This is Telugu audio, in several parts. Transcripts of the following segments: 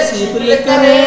सीप लेकर है।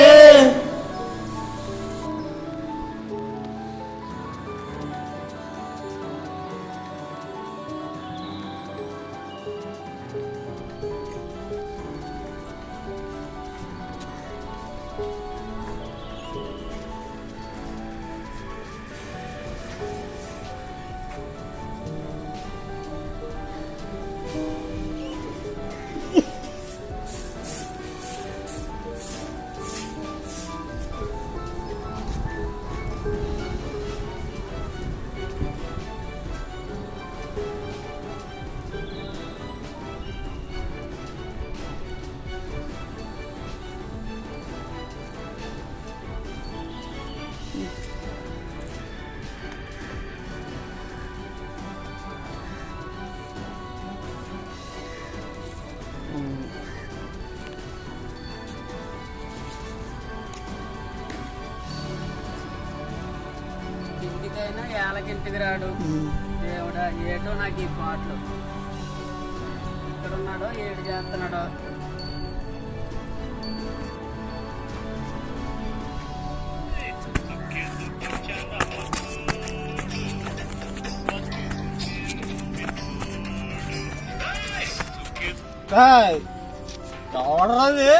ఇంటికైనా ఏళ్ళకింటికి రాడు దేవుడా. ఏటో నాకు ఈ పాటలు ఇక్కడున్నాడో ఏడు చేస్తున్నాడో. ఎవడరాది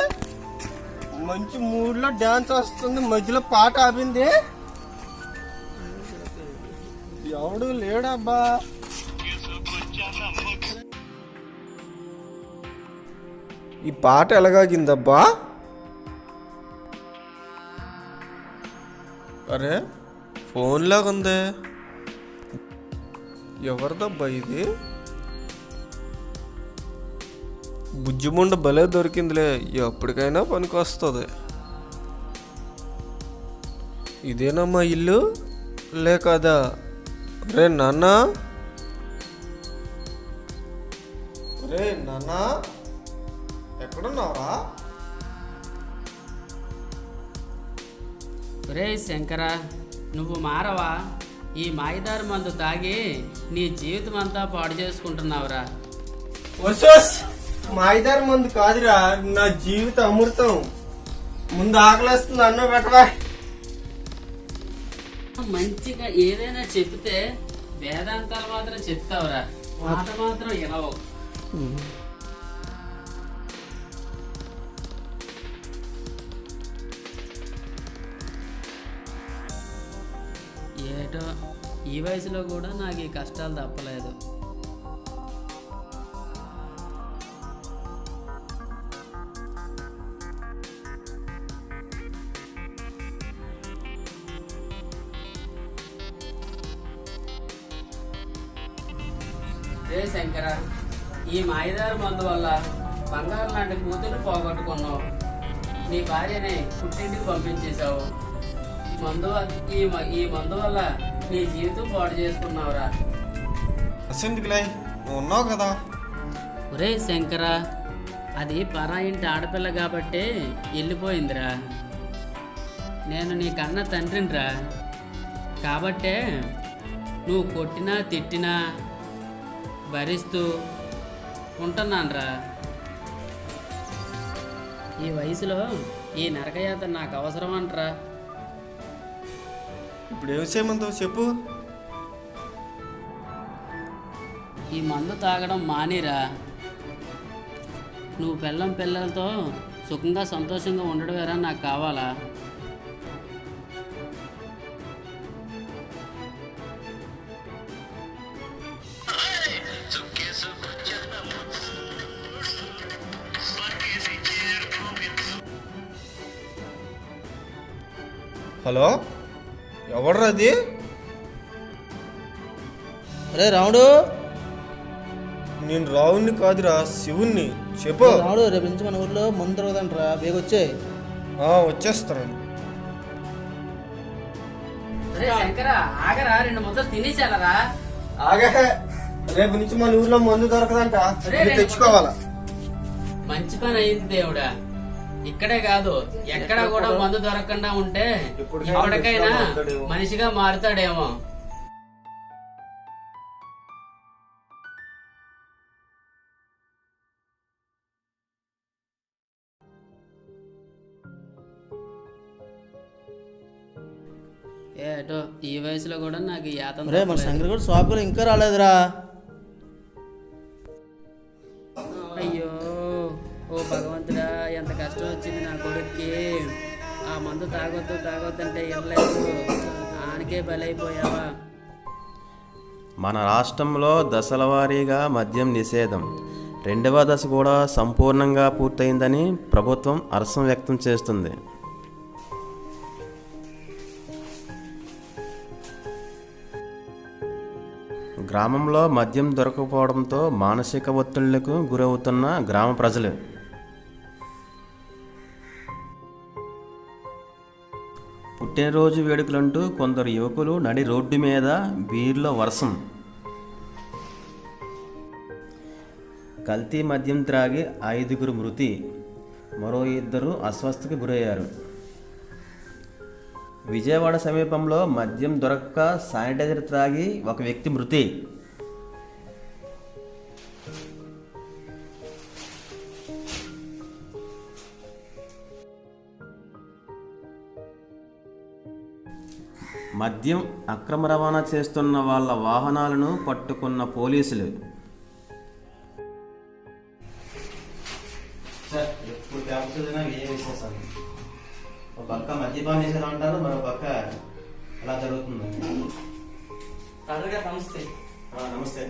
మంచి మూడ్ లో డాన్స్ వస్తుంది, మధ్యలో పాట ఆపింది. ఎవడు లేడబ్బా. ఈ పాట ఎలాగాగిందబ్బా? అరే ఫోన్ లాగుందే, ఎవరిదబ్బా ఇది? బుజ్జిముండ భలే దొరికిందిలే, ఎప్పటికైనా పనికి వస్తుంది. ఇదేనమ్మా ఇల్లు లేకదా? రే నాన్న, రే నాన్న, ఎక్కడున్నావా? రే శంకర, నువ్వు మారవా? ఈ మాయిదారు మందు తాగి నీ జీవితం అంతా పాడు చేసుకుంటున్నావురా. మాయిదారు మందు కాదురా, నా జీవిత అమృతం. ముందు ఆకలిస్తుంది, అన్నం పెట్టవా. మంచిగా ఏదైనా చెప్తే వేదాంతాలు మాత్రం చెప్తావురా, మాట మాత్రం వినవు. ఏటో ఈ వయసులో కూడా నాకు ఈ కష్టాలు తప్పలేదు. రే శంకర, ఈ మాయదారు మందు వల్ల బంగారం లాంటి కూతురు పోగొట్టుకున్నావు. నీ భార్యని పుట్టింటికి పంపించేశావు. ఈ మందు వల్ల నీ జీవితం పాడు చేసుకున్నావురా. నువ్వు ఉన్నావు కదా. ఒరే శంకర, అది పరా ఇంటి ఆడపిల్ల కాబట్టే వెళ్ళిపోయిందిరా. నేను నీ కన్న తండ్రినిరా, కాబట్టే నువ్వు కొట్టినా తిట్టినా భరిస్తూ ఉంటున్నానురా. ఈ వయసులో ఈ నరకయాత్ర నాకు అవసరం అంటరా. ఇప్పుడు ఏం చేయమంటావు చెప్పు. ఈ మందు తాగడం మానేరా. నువ్వు పిల్లలతో సుఖంగా సంతోషంగా ఉండడమేరా నాకు కావాలా. హలో, ఎవడ్రాది? అరే రాముడు. నేను రావుని కాదురా, శివుణ్ణి. చెప్పు. రాముడు, రేపు నుంచి మన ఊర్లో ముందు దొరకదంటరా, బేగొచ్చే. వచ్చేస్తాను. ఆగరా, 2 ముద్దలు తినేసాలరా. ఆగే, రేపు నుంచి మన ఊర్లో మందు దొరకదంట, తెచ్చుకోవాలా. మంచి పని అయింది దేవుడా. ఇక్కడే కాదు ఎక్కడ కూడా మందు దొరకకుండా ఉంటే ఇప్పటికైనా మనిషిగా మారుతాడేమో. ఏటో ఈ వయసులో కూడా నాకు ఈ యాతం రే మన శంకర్ కూడా షాప్లో ఇంకా రాలేదురా. అయ్యో ఓ భగవంతుడా, ఎంత కష్టం వచ్చింది నా కొడుక్కి. ఆ మందు తాగొద్దంటే ఇవ్వలేదు, ఆనికే బలైపోయావా. మన రాష్ట్రంలో దశల వారీగా మద్యం నిషేధం 2వ దశ కూడా సంపూర్ణంగా పూర్తయిందని ప్రభుత్వం హర్షం వ్యక్తం చేస్తుంది. గ్రామంలో మద్యం దొరకకపోవడంతో మానసిక ఒత్తిళ్లకు గురవుతున్న గ్రామ ప్రజలు. పుట్టినరోజు వేడుకలంటూ కొందరు యువకులు నడి రోడ్డు మీద బీర్ల వర్షం. కల్తీ మద్యం త్రాగి 5గురు మృతి, మరో 2 అస్వస్థతకు గురయ్యారు. విజయవాడ సమీపంలో మద్యం దొరక్క శానిటైజర్ త్రాగి ఒక వ్యక్తి మృతి. మద్యం అక్రమ రవాణా చేస్తున్న వాళ్ళ వాహనాలను పట్టుకున్న పోలీసులు. ఎప్పుడు ఒక పక్క మద్యపానం చేసేది అంటారు, మరో పక్క అలా జరుగుతుంది. నమస్తే. నమస్తే.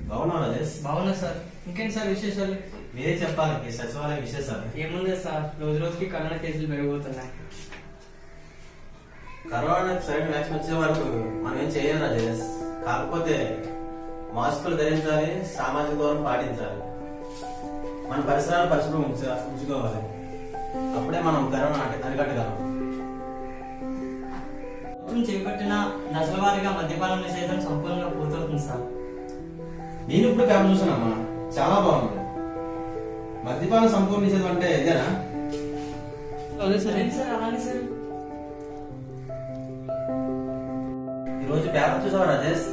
బాగున్నా రాజేష్? బాగున్నా సార్. ఇంకేంటి సార్ విశేషాలు? మీరే చెప్పాలి, మీ సచివాలయ విశేషాలు. ఏముంది సార్, రోజు రోజుకి కరోనా కేసులు పెరిగిపోతున్నాయి. కరోనా సరైన వ్యాక్సిన్ వచ్చే వరకు మనం ఏం చేయాలి రాజేష్. కాకపోతే మాస్కులు ధరించాలి, సామాజిక దూరం పాటించాలి, మన పరిసరాలు పరిశుభ్రం ఉంచుకోవాలి. అప్పుడే మనం కరోనా అరికట్టగలం. ప్రభుత్వం చేపట్టిన దశల వారీగా మద్యపానం నిషేధం సంపూర్ణంగా పూర్తవుతుంది సార్. నేను ఇప్పుడు పేపర్ చూసానమ్మా, చాలా బాగుంది. మద్యపానం సంపూర్ణ నిషేధం అంటే ఇదేనా? అలానే సార్. ఈరోజు పేపర్ చూసావా రాజేష్?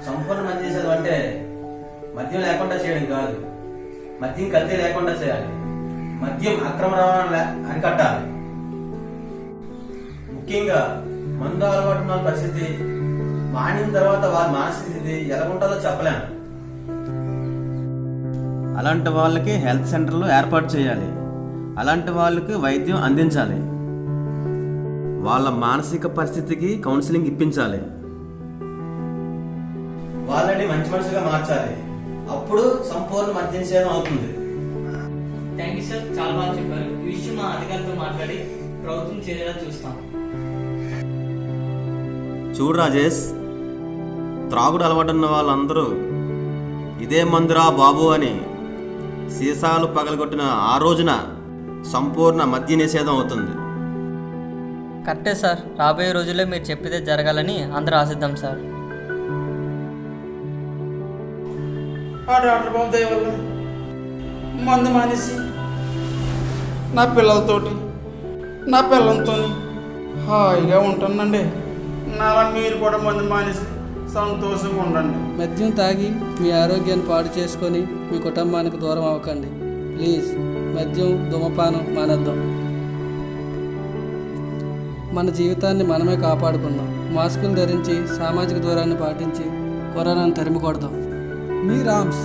సంపూర్ణ మద్య నిషేధం అంటే మద్యం లేకుండా చేయడం కాదు, మద్యం కల్తీ లేకుండా చేయాలి, మద్యం అక్రమ రవాణా అరికట్టాలి. ముఖ్యంగా మందు అలవాటు ఉన్న పరిస్థితి, మానిన తర్వాత వారి మానసిక స్థితి ఎలా ఉంటుందో చెప్పలేము. అలాంటి వాళ్ళకి హెల్త్ సెంటర్లు ఏర్పాటు చేయాలి, అలాంటి వాళ్ళకి వైద్యం అందించాలి, వాళ్ళ మానసిక పరిస్థితికి కౌన్సిలింగ్ ఇప్పించాలి, వాళ్ళని మంచి మనిషిగా మార్చాలి. అప్పుడు సంపూర్ణ మద్య నిషేధం అవుతుంది. థ్యాంక్ యూ సార్, చాలా బాగా చెప్పారు. ఈ విషయం మా అధికారులతో మాట్లాడి ప్రభుత్వం చేరేలా చూస్తాం. చూడు రాజేష్, త్రాగుడు అలవాటున్న వాళ్ళందరూ ఇదే మందురా బాబు అని సీసాలు పగలగొట్టిన ఆ రోజున సంపూర్ణ మద్య నిషేధం అవుతుంది. కరెక్టే సార్. రాబోయే రోజుల్లో మీరు చెప్పేదే జరగాలని అందరూ ఆశిద్దాం సార్. ఆ డాక్టర్ బాబు దయ వల్ల మందు మానేసి నా పిల్లలతోటి నా పిల్లలతో హాయిగా ఉంటానండి. నాలా మీరు కూడా మందు మానేసి సంతోషంగా ఉండండి. మద్యం తాగి మీ ఆరోగ్యాన్ని పాడు చేసుకొని మీ కుటుంబానికి దూరం అవ్వకండి. ప్లీజ్ మద్యం ధూమపానం మానేద్దాం. మన జీవితాన్ని మనమే కాపాడుకుందాం. మాస్కులు ధరించి సామాజిక దూరాన్ని పాటించి కరోనాను తరిమి కొడదాం. మీ రామ్స్.